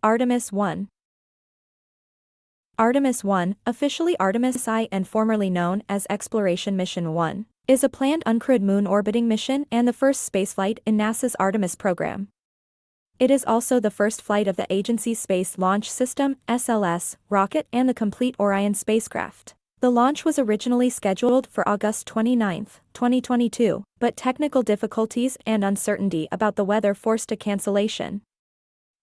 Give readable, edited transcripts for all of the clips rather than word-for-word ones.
Artemis I. Artemis I, officially Artemis I and formerly known as Exploration Mission 1, is a planned uncrewed moon orbiting mission and the first spaceflight in NASA's Artemis program. It is also the first flight of the agency's Space Launch System (SLS) rocket and the complete Orion spacecraft. The launch was originally scheduled for August 29, 2022, but technical difficulties and uncertainty about the weather forced a cancellation.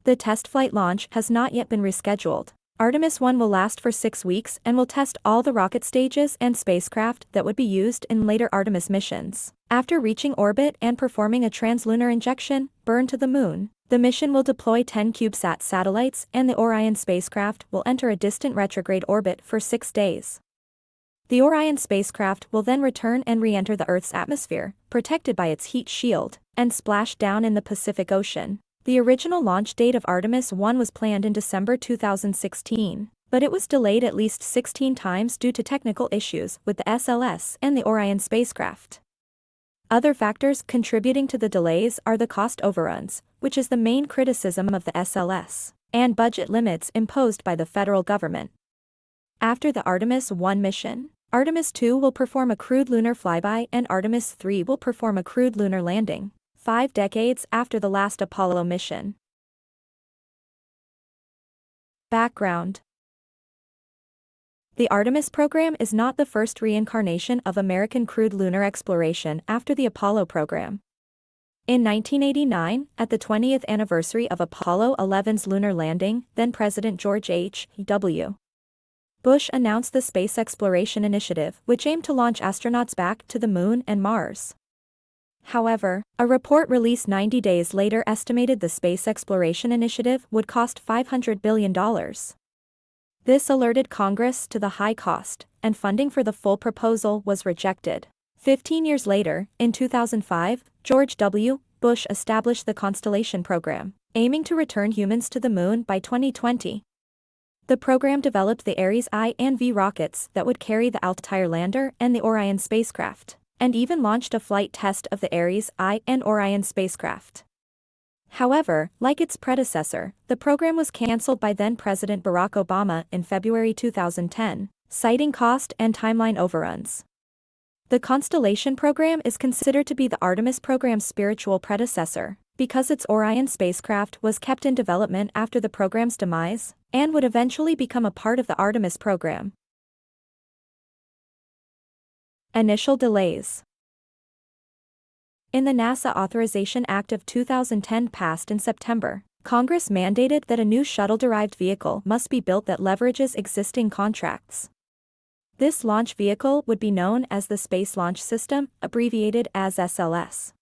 The test flight launch has not yet been rescheduled. Artemis I will last for 6 weeks and will test all the rocket stages and spacecraft that would be used in later Artemis missions. After reaching orbit and performing a trans-lunar injection, burn to the moon, the mission will deploy 10 CubeSat satellites and the Orion spacecraft will enter a distant retrograde orbit for 6 days. The Orion spacecraft will then return and re-enter the Earth's atmosphere, protected by its heat shield, and splash down in the Pacific Ocean. The original launch date of Artemis I was planned in December 2016, but it was delayed at least 16 times due to technical issues with the SLS and the Orion spacecraft. Other factors contributing to the delays are the cost overruns, which is the main criticism of the SLS, and budget limits imposed by the federal government. After the Artemis I mission, Artemis II will perform a crewed lunar flyby and Artemis III will perform a crewed lunar landing, 5 decades after the last Apollo mission. Background. The Artemis program is not the first reincarnation of American crewed lunar exploration after the Apollo program. In 1989, at the 20th anniversary of Apollo 11's lunar landing, then-President George H.W. Bush announced the Space Exploration Initiative, which aimed to launch astronauts back to the Moon and Mars. However, a report released 90 days later estimated the Space Exploration Initiative would cost $500 billion. This alerted Congress to the high cost, and funding for the full proposal was rejected. 15 years later, in 2005, George W. Bush established the Constellation program, aiming to return humans to the Moon by 2020. The program developed the Ares I and V rockets that would carry the Altair lander and the Orion spacecraft, and even launched a flight test of the Ares I and Orion spacecraft. However, like its predecessor, the program was cancelled by then-President Barack Obama in February 2010, citing cost and timeline overruns. The Constellation program is considered to be the Artemis program's spiritual predecessor, because its Orion spacecraft was kept in development after the program's demise, and would eventually become a part of the Artemis program. Initial delays. In the NASA Authorization Act of 2010 passed in September, Congress mandated that a new shuttle-derived vehicle must be built that leverages existing contracts. This launch vehicle would be known as the Space Launch System, abbreviated as SLS.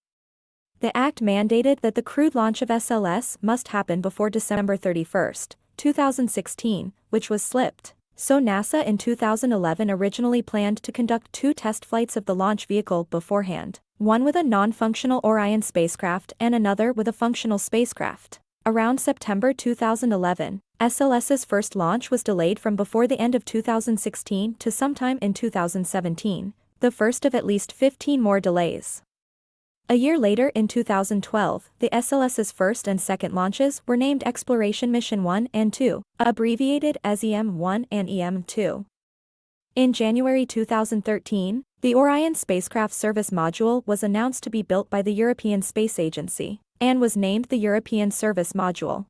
The Act mandated that the crewed launch of SLS must happen before December 31, 2016, which was slipped, so NASA in 2011 originally planned to conduct 2 test flights of the launch vehicle beforehand, one with a non-functional Orion spacecraft and another with a functional spacecraft. Around September 2011, SLS's first launch was delayed from before the end of 2016 to sometime in 2017, the first of at least 15 more delays. A year later in 2012, the SLS's first and second launches were named Exploration Mission 1 and 2, abbreviated as EM1 and EM2. In January 2013, the Orion spacecraft service module was announced to be built by the European Space Agency, and was named the European Service Module.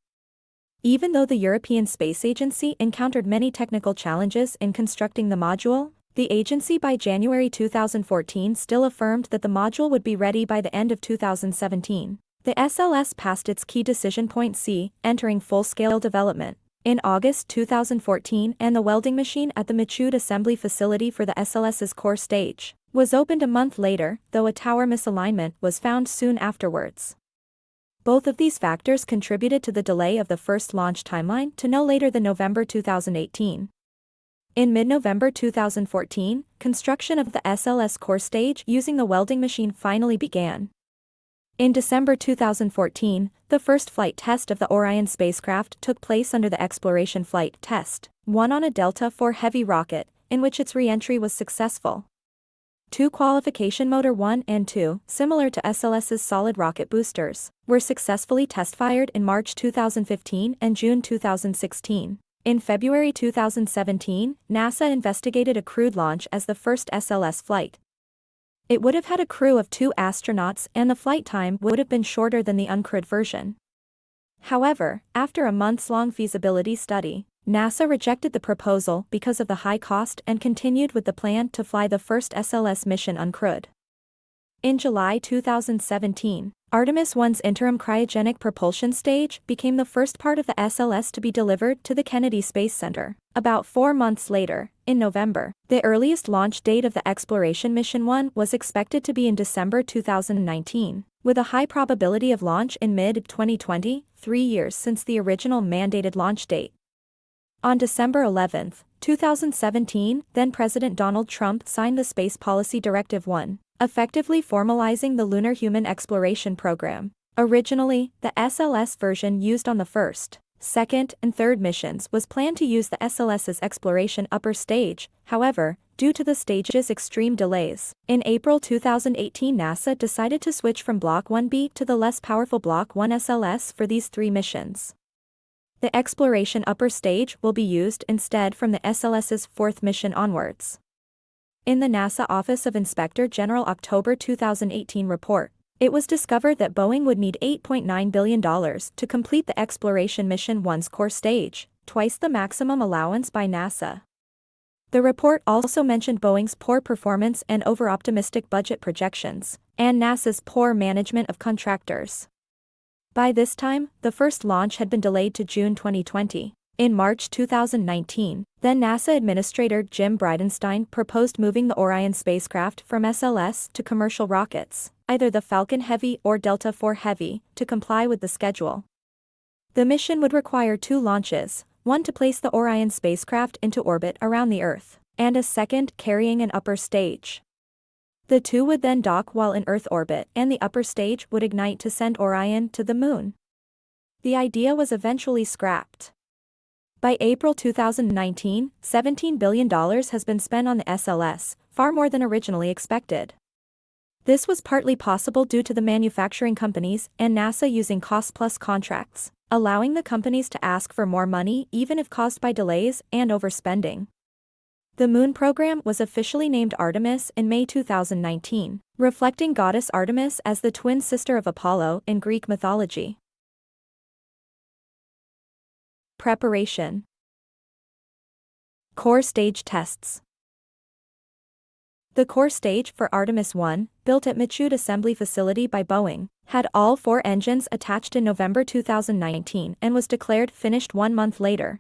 Even though the European Space Agency encountered many technical challenges in constructing the module, the agency by January 2014 still affirmed that the module would be ready by the end of 2017. The SLS passed its key decision point C, entering full-scale development, in August 2014, and the welding machine at the Michoud assembly facility for the SLS's core stage was opened a month later, though a tower misalignment was found soon afterwards. Both of these factors contributed to the delay of the first launch timeline to no later than November 2018. In mid-November 2014, construction of the SLS core stage using the welding machine finally began. In December 2014, the first flight test of the Orion spacecraft took place under the Exploration Flight Test 1 on a Delta IV Heavy rocket, in which its re-entry was successful. Two qualification motor 1 and 2, similar to SLS's solid rocket boosters, were successfully test-fired in March 2015 and June 2016. In February 2017, NASA investigated a crewed launch as the first SLS flight. It would have had a crew of 2 astronauts and the flight time would have been shorter than the uncrewed version. However, after a months-long feasibility study, NASA rejected the proposal because of the high cost and continued with the plan to fly the first SLS mission uncrewed. In July 2017, Artemis I's interim cryogenic propulsion stage became the first part of the SLS to be delivered to the Kennedy Space Center. About 4 months later, in November, the earliest launch date of the Exploration Mission 1 was expected to be in December 2019, with a high probability of launch in mid-2020, 3 years since the original mandated launch date. On December 11, 2017, then-President Donald Trump signed the Space Policy Directive 1, effectively formalizing the Lunar Human Exploration Program. Originally, the SLS version used on the first, second, and third missions was planned to use the SLS's exploration upper stage. However, due to the stage's extreme delays, in April 2018 NASA decided to switch from Block 1B to the less powerful Block 1 SLS for these 3 missions. The exploration upper stage will be used instead from the SLS's 4th mission onwards. In the NASA Office of Inspector General October 2018 report, it was discovered that Boeing would need $8.9 billion to complete the Exploration Mission 1's core stage, twice the maximum allowance by NASA. The report also mentioned Boeing's poor performance and over-optimistic budget projections, and NASA's poor management of contractors. By this time, the first launch had been delayed to June 2020. In March 2019, then NASA Administrator Jim Bridenstine proposed moving the Orion spacecraft from SLS to commercial rockets, either the Falcon Heavy or Delta IV Heavy, to comply with the schedule. The mission would require 2 launches, one to place the Orion spacecraft into orbit around the Earth, and a second carrying an upper stage. The 2 would then dock while in Earth orbit and the upper stage would ignite to send Orion to the Moon. The idea was eventually scrapped. By April 2019, $17 billion has been spent on the SLS, far more than originally expected. This was partly possible due to the manufacturing companies and NASA using cost-plus contracts, allowing the companies to ask for more money even if caused by delays and overspending. The Moon program was officially named Artemis in May 2019, reflecting goddess Artemis as the twin sister of Apollo in Greek mythology. Preparation. Core stage tests. The core stage for Artemis I, built at Michoud Assembly Facility by Boeing, had all 4 engines attached in November 2019 and was declared finished 1 month later.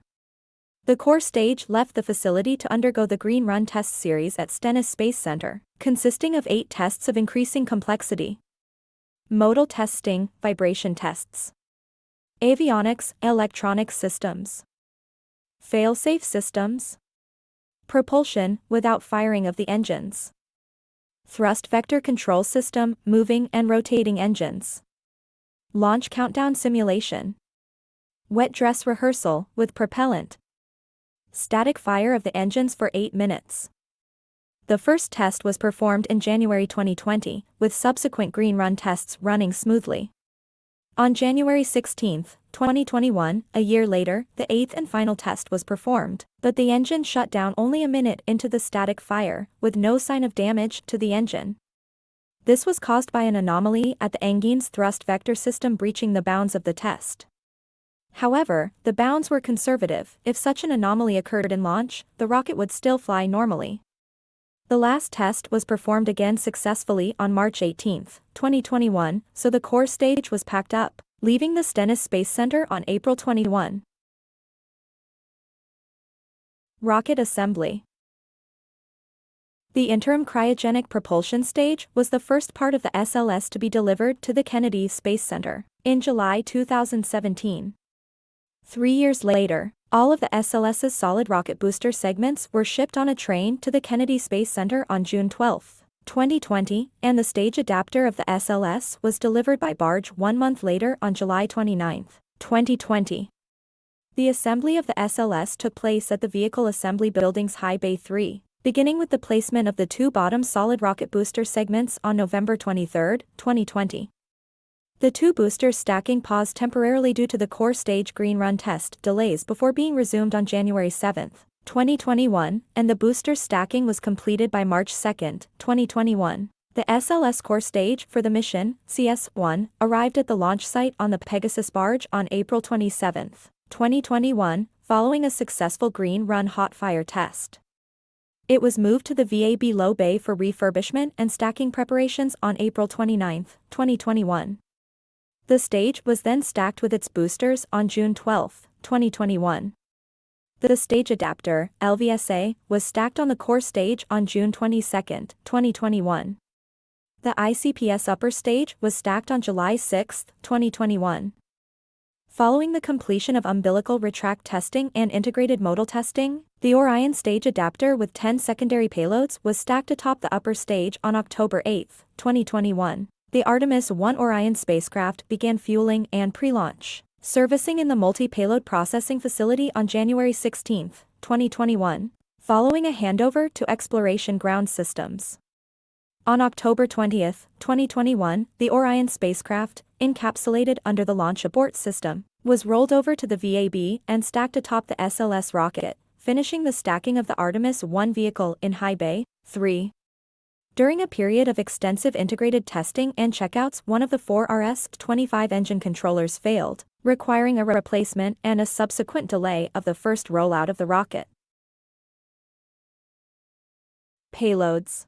The core stage left the facility to undergo the Green Run test series at Stennis Space Center, consisting of 8 tests of increasing complexity. Modal testing, vibration tests. Avionics, electronic systems. Fail-safe systems. Propulsion, without firing of the engines. Thrust vector control system, moving and rotating engines. Launch countdown simulation. Wet dress rehearsal, with propellant. Static fire of the engines for 8 minutes. The first test was performed in January 2020, with subsequent Green Run tests running smoothly. On January 16, 2021, a year later, the 8th and final test was performed, but the engine shut down only a minute into the static fire, with no sign of damage to the engine. This was caused by an anomaly at the engine's thrust vector system breaching the bounds of the test. However, the bounds were conservative. If such an anomaly occurred in launch, the rocket would still fly normally. The last test was performed again successfully on March 18, 2021, so the core stage was packed up, leaving the Stennis Space Center on April 21. Rocket assembly. The interim cryogenic propulsion stage was the first part of the SLS to be delivered to the Kennedy Space Center in July 2017. 3 years later, all of the SLS's solid rocket booster segments were shipped on a train to the Kennedy Space Center on June 12, 2020, and the stage adapter of the SLS was delivered by barge 1 month later on July 29, 2020. The assembly of the SLS took place at the Vehicle Assembly Building's High Bay 3, beginning with the placement of the two bottom solid rocket booster segments on November 23, 2020. The two boosters stacking paused temporarily due to the core stage green run test delays before being resumed on January 7, 2021, and the booster stacking was completed by March 2, 2021. The SLS core stage for the mission, CS-1, arrived at the launch site on the Pegasus barge on April 27, 2021, following a successful green run hot fire test. It was moved to the VAB low bay for refurbishment and stacking preparations on April 29, 2021. The stage was then stacked with its boosters on June 12, 2021. The stage adapter, LVSA, was stacked on the core stage on June 22, 2021. The ICPS upper stage was stacked on July 6, 2021. Following the completion of umbilical retract testing and integrated modal testing, the Orion stage adapter with 10 secondary payloads was stacked atop the upper stage on October 8, 2021. The Artemis I Orion spacecraft began fueling and pre-launch servicing in the multi-payload processing facility on January 16, 2021, following a handover to Exploration Ground Systems. On October 20, 2021, the Orion spacecraft, encapsulated under the Launch Abort system, was rolled over to the VAB and stacked atop the SLS rocket, finishing the stacking of the Artemis I vehicle in High Bay 3. During a period of extensive integrated testing and checkouts, one of the four RS-25 engine controllers failed, requiring a replacement and a subsequent delay of the first rollout of the rocket. Payloads.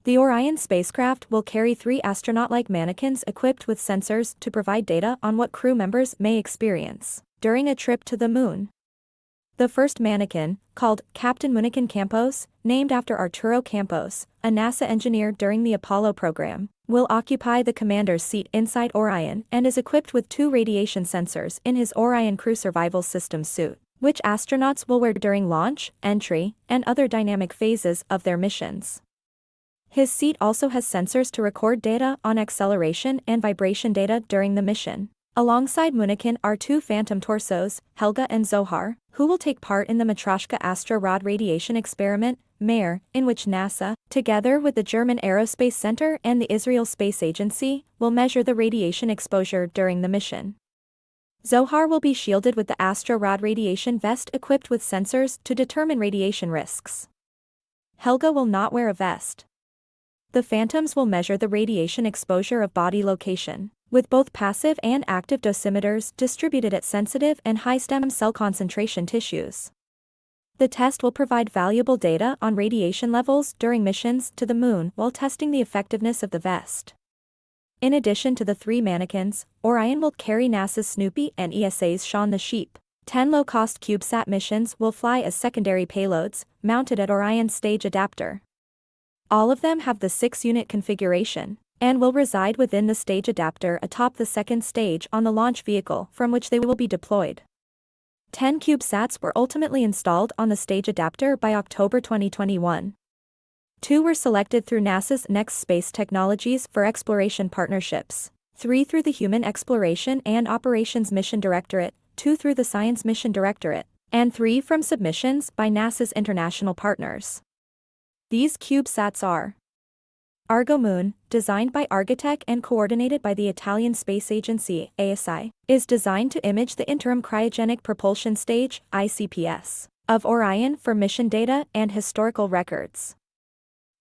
The Orion spacecraft will carry 3 astronaut-like mannequins equipped with sensors to provide data on what crew members may experience during a trip to the Moon. The first mannequin, called Captain Munican Campos, named after Arturo Campos, a NASA engineer during the Apollo program, will occupy the commander's seat inside Orion and is equipped with 2 radiation sensors in his Orion Crew Survival System suit, which astronauts will wear during launch, entry, and other dynamic phases of their missions. His seat also has sensors to record data on acceleration and vibration data during the mission. Alongside Munican are 2 phantom torsos, Helga and Zohar, who will take part in the Matryoshka Astrorod radiation experiment, MER, in which NASA, together with the German Aerospace Center and the Israel Space Agency, will measure the radiation exposure during the mission. Zohar will be shielded with the Astrorod radiation vest equipped with sensors to determine radiation risks. Helga will not wear a vest. The phantoms will measure the radiation exposure of body location, with both passive and active dosimeters distributed at sensitive and high stem cell concentration tissues. The test will provide valuable data on radiation levels during missions to the Moon while testing the effectiveness of the vest. In addition to the 3 mannequins, Orion will carry NASA's Snoopy and ESA's Shaun the Sheep. 10 low-cost CubeSat missions will fly as secondary payloads, mounted at Orion's stage adapter. All of them have the 6-unit configuration, and will reside within the stage adapter atop the second stage on the launch vehicle from which they will be deployed. 10 CubeSats were ultimately installed on the stage adapter by October 2021. 2 were selected through NASA's Next Space Technologies for Exploration Partnerships, 3 through the Human Exploration and Operations Mission Directorate, 2 through the Science Mission Directorate, and 3 from submissions by NASA's international partners. These CubeSats are Argo Moon, designed by Argotec and coordinated by the Italian Space Agency, ASI, is designed to image the Interim Cryogenic Propulsion Stage, ICPS, of Orion for mission data and historical records.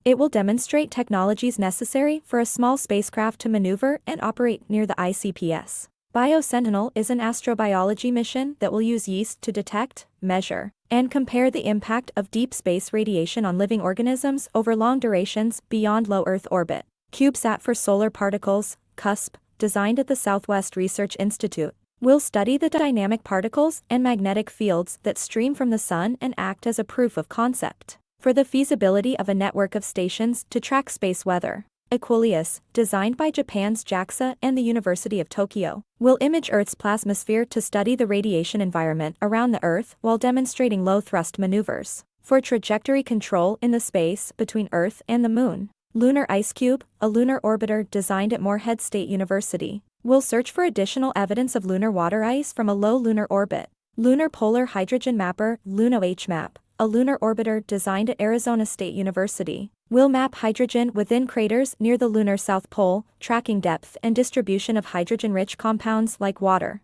It will demonstrate technologies necessary for a small spacecraft to maneuver and operate near the ICPS. BioSentinel is an astrobiology mission that will use yeast to detect, measure, and compare the impact of deep space radiation on living organisms over long durations beyond low Earth orbit. CubeSat for Solar Particles, CUSP, designed at the Southwest Research Institute, will study the dynamic particles and magnetic fields that stream from the Sun and act as a proof of concept for the feasibility of a network of stations to track space weather. Aquilius, designed by Japan's JAXA and the University of Tokyo, will image Earth's plasmasphere to study the radiation environment around the Earth while demonstrating low-thrust maneuvers for trajectory control in the space between Earth and the Moon. Lunar IceCube, a lunar orbiter designed at Morehead State University, will search for additional evidence of lunar water ice from a low lunar orbit. Lunar Polar Hydrogen Mapper, LunoHMAP, a lunar orbiter designed at Arizona State University, will map hydrogen within craters near the lunar south pole, tracking depth and distribution of hydrogen-rich compounds like water.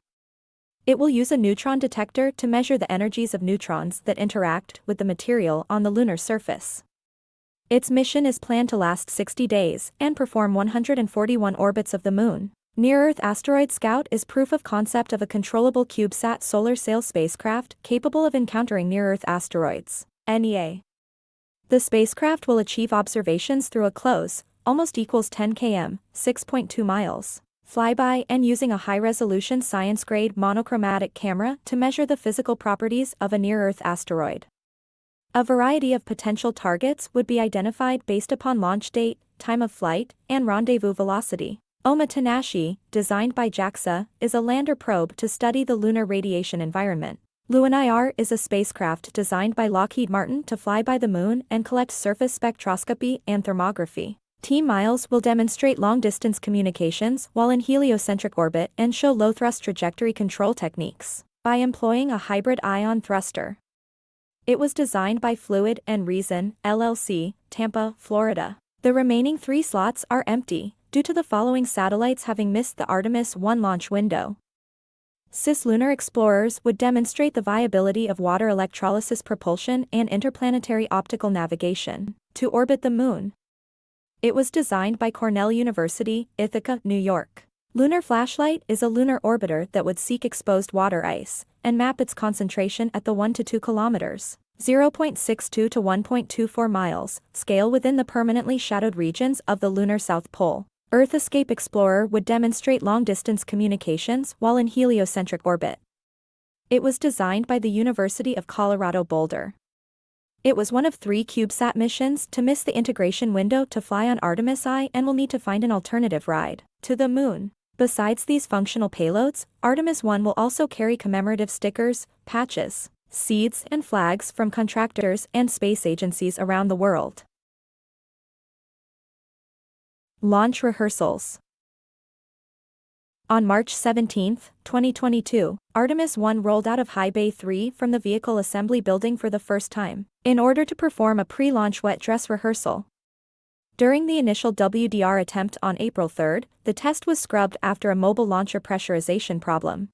It will use a neutron detector to measure the energies of neutrons that interact with the material on the lunar surface. Its mission is planned to last 60 days and perform 141 orbits of the Moon. Near-Earth Asteroid Scout is proof of concept of a controllable CubeSat solar sail spacecraft capable of encountering near-Earth asteroids, NEA. The spacecraft will achieve observations through a close, almost equals 10 km, 6.2 miles, flyby and using a high-resolution science-grade monochromatic camera to measure the physical properties of a near-Earth asteroid. A variety of potential targets would be identified based upon launch date, time of flight, and rendezvous velocity. Omatanashi, designed by JAXA, is a lander probe to study the lunar radiation environment. LUNIR is a spacecraft designed by Lockheed Martin to fly by the Moon and collect surface spectroscopy and thermography. T-MILES will demonstrate long-distance communications while in heliocentric orbit and show low-thrust trajectory control techniques by employing a hybrid ion thruster. It was designed by Fluid and Reason, LLC, Tampa, Florida. The remaining 3 slots are empty, due to the following satellites having missed the Artemis I launch window. Cislunar explorers would demonstrate the viability of water electrolysis propulsion and interplanetary optical navigation to orbit the Moon. It was designed by Cornell University, Ithaca, New York. Lunar Flashlight is a lunar orbiter that would seek exposed water ice and map its concentration at the 1 to 2 kilometers, 0.62 to 1.24 miles, scale within the permanently shadowed regions of the lunar south pole. Earth Escape Explorer would demonstrate long-distance communications while in heliocentric orbit. It was designed by the University of Colorado Boulder. It was one of 3 CubeSat missions to miss the integration window to fly on Artemis I and will need to find an alternative ride to the Moon. Besides these functional payloads, Artemis I will also carry commemorative stickers, patches, seeds and flags from contractors and space agencies around the world. Launch rehearsals. On March 17, 2022, Artemis I rolled out of High Bay 3 from the vehicle assembly building for the first time, in order to perform a pre-launch wet dress rehearsal. During the initial WDR attempt on April 3, the test was scrubbed after a mobile launcher pressurization problem.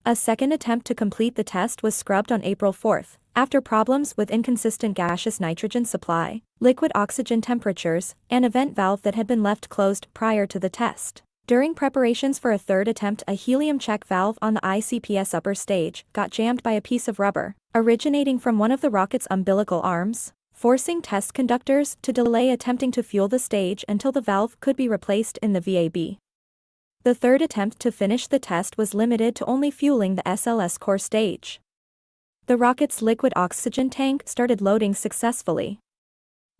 A second attempt to complete the test was scrubbed on April 4, after problems with inconsistent gaseous nitrogen supply, liquid oxygen temperatures, and a vent valve that had been left closed prior to the test. During preparations for a third attempt, a helium check valve on the ICPS upper stage got jammed by a piece of rubber, originating from one of the rocket's umbilical arms, forcing test conductors to delay attempting to fuel the stage until the valve could be replaced in the VAB. The third attempt to finish the test was limited to only fueling the SLS core stage. The rocket's liquid oxygen tank started loading successfully.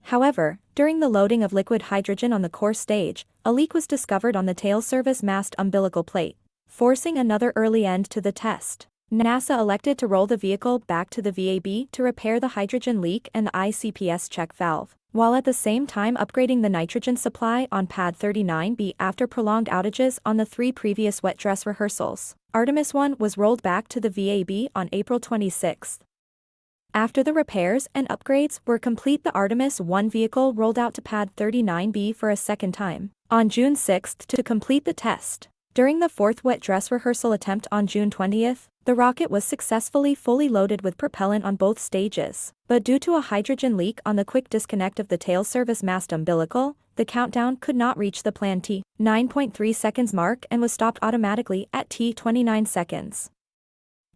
However, during the loading of liquid hydrogen on the core stage, a leak was discovered on the tail service mast umbilical plate, forcing another early end to the test. NASA elected to roll the vehicle back to the VAB to repair the hydrogen leak and the ICPS check valve, while at the same time upgrading the nitrogen supply on Pad 39B after prolonged outages on the 3 previous wet dress rehearsals. Artemis I was rolled back to the VAB on April 26. After the repairs and upgrades were complete, the Artemis I vehicle rolled out to Pad 39B for a second time, on June 6 to complete the test. During the 4th wet dress rehearsal attempt on June 20, the rocket was successfully fully loaded with propellant on both stages, but due to a hydrogen leak on the quick disconnect of the tail service mast umbilical, the countdown could not reach the planned T9.3 seconds mark and was stopped automatically at T29 seconds.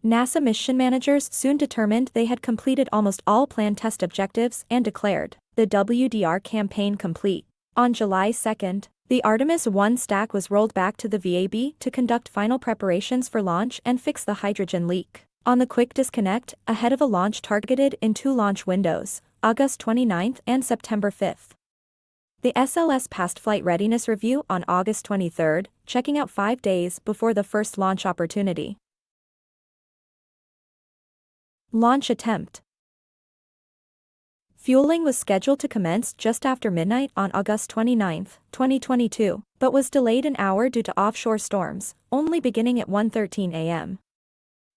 NASA mission managers soon determined they had completed almost all planned test objectives and declared the WDR campaign complete. On July 2, the Artemis I stack was rolled back to the VAB to conduct final preparations for launch and fix the hydrogen leak on the quick disconnect ahead of a launch targeted in 2 launch windows, August 29 and September 5. The SLS passed flight readiness review on August 23, checking out 5 days before the first launch opportunity. Launch attempt. Fueling was scheduled to commence just after midnight on August 29, 2022, but was delayed an hour due to offshore storms, only beginning at 1:13 a.m.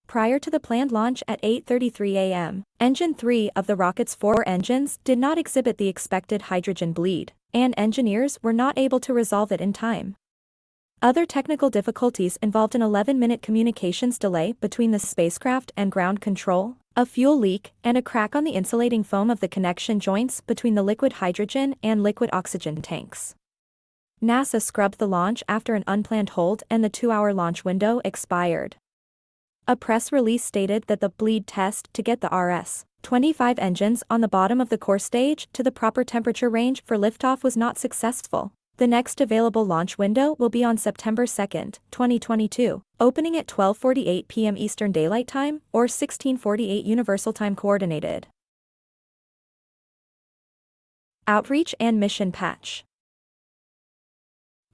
prior to the planned launch at 8:33 a.m. Engine 3 of the rocket's 4 engines did not exhibit the expected hydrogen bleed, and engineers were not able to resolve it in time. Other technical difficulties involved an 11-minute communications delay between the spacecraft and ground control, a fuel leak, and a crack on the insulating foam of the connection joints between the liquid hydrogen and liquid oxygen tanks. NASA scrubbed the launch after an unplanned hold and the 2-hour launch window expired. A press release stated that the bleed test to get the Rs-25 engines on the bottom of the core stage to the proper temperature range for liftoff was not successful. The next available launch window will be on September 2, 2022, opening at 12:48 p.m. Eastern Daylight Time or 16:48 Universal Time Coordinated. Outreach and Mission Patch.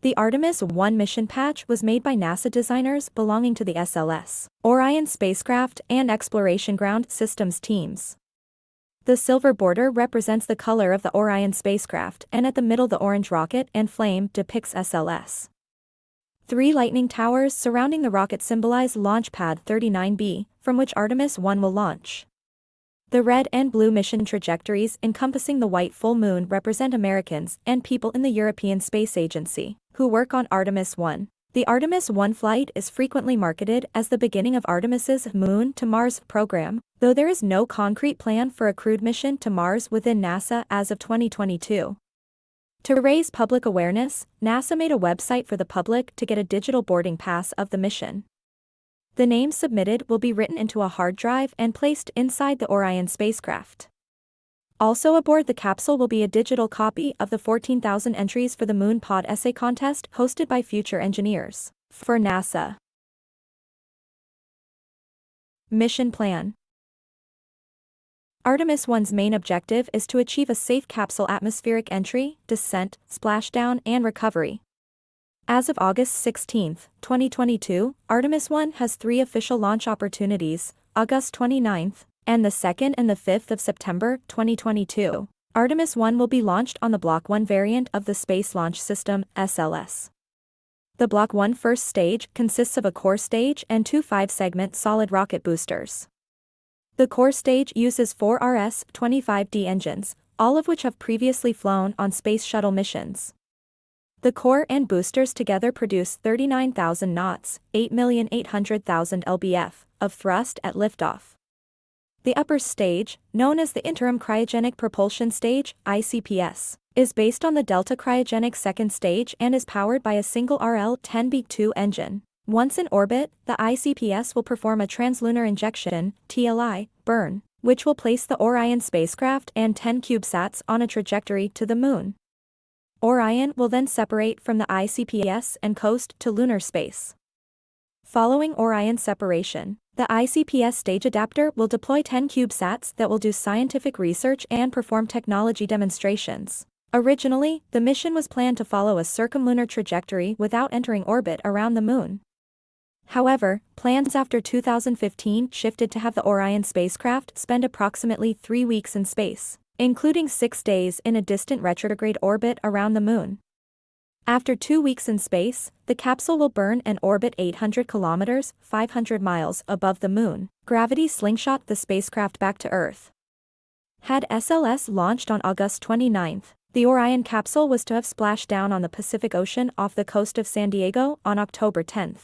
The Artemis I mission patch was made by NASA designers belonging to the SLS, Orion spacecraft and Exploration Ground Systems teams. The silver border represents the color of the Orion spacecraft, and at the middle the orange rocket and flame depicts SLS. 3 lightning towers surrounding the rocket symbolize Launch Pad 39B, from which Artemis I will launch. The red and blue mission trajectories encompassing the white full moon represent Americans and people in the European Space Agency, who work on Artemis I. The Artemis I flight is frequently marketed as the beginning of Artemis's Moon to Mars program, though there is no concrete plan for a crewed mission to Mars within NASA as of 2022. To raise public awareness, NASA made a website for the public to get a digital boarding pass of the mission. The names submitted will be written into a hard drive and placed inside the Orion spacecraft. Also aboard the capsule will be a digital copy of the 14,000 entries for the Moon Pod essay contest hosted by future engineers for NASA. Mission Plan. Artemis I's main objective is to achieve a safe capsule atmospheric entry, descent, splashdown, and recovery. As of August 16, 2022, Artemis I has 3 official launch opportunities, August 29, and the 2nd and the 5th of September, 2022. Artemis I will be launched on the Block 1 variant of the Space Launch System, SLS. The Block 1 first stage consists of a core stage and 2 5-segment solid rocket boosters. The core stage uses 4 Rs-25D engines, all of which have previously flown on Space Shuttle missions. The core and boosters together produce 39,000 knots, 8,800,000 lbf, of thrust at liftoff. The upper stage, known as the Interim Cryogenic Propulsion Stage, ICPS, is based on the Delta Cryogenic second stage and is powered by a single RL-10B2 engine. Once in orbit, the ICPS will perform a trans-lunar injection, TLI, burn, which will place the Orion spacecraft and 10 CubeSats on a trajectory to the Moon. Orion will then separate from the ICPS and coast to lunar space. Following Orion separation, the ICPS stage adapter will deploy 10 CubeSats that will do scientific research and perform technology demonstrations. Originally, the mission was planned to follow a circumlunar trajectory without entering orbit around the Moon. However, plans after 2015 shifted to have the Orion spacecraft spend approximately 3 weeks in space, including 6 days in a distant retrograde orbit around the Moon. After 2 weeks in space, the capsule will burn and orbit 800 kilometers, 500 miles above the Moon. Gravity slingshot the spacecraft back to Earth. Had SLS launched on August 29, the Orion capsule was to have splashed down on the Pacific Ocean off the coast of San Diego on October 10.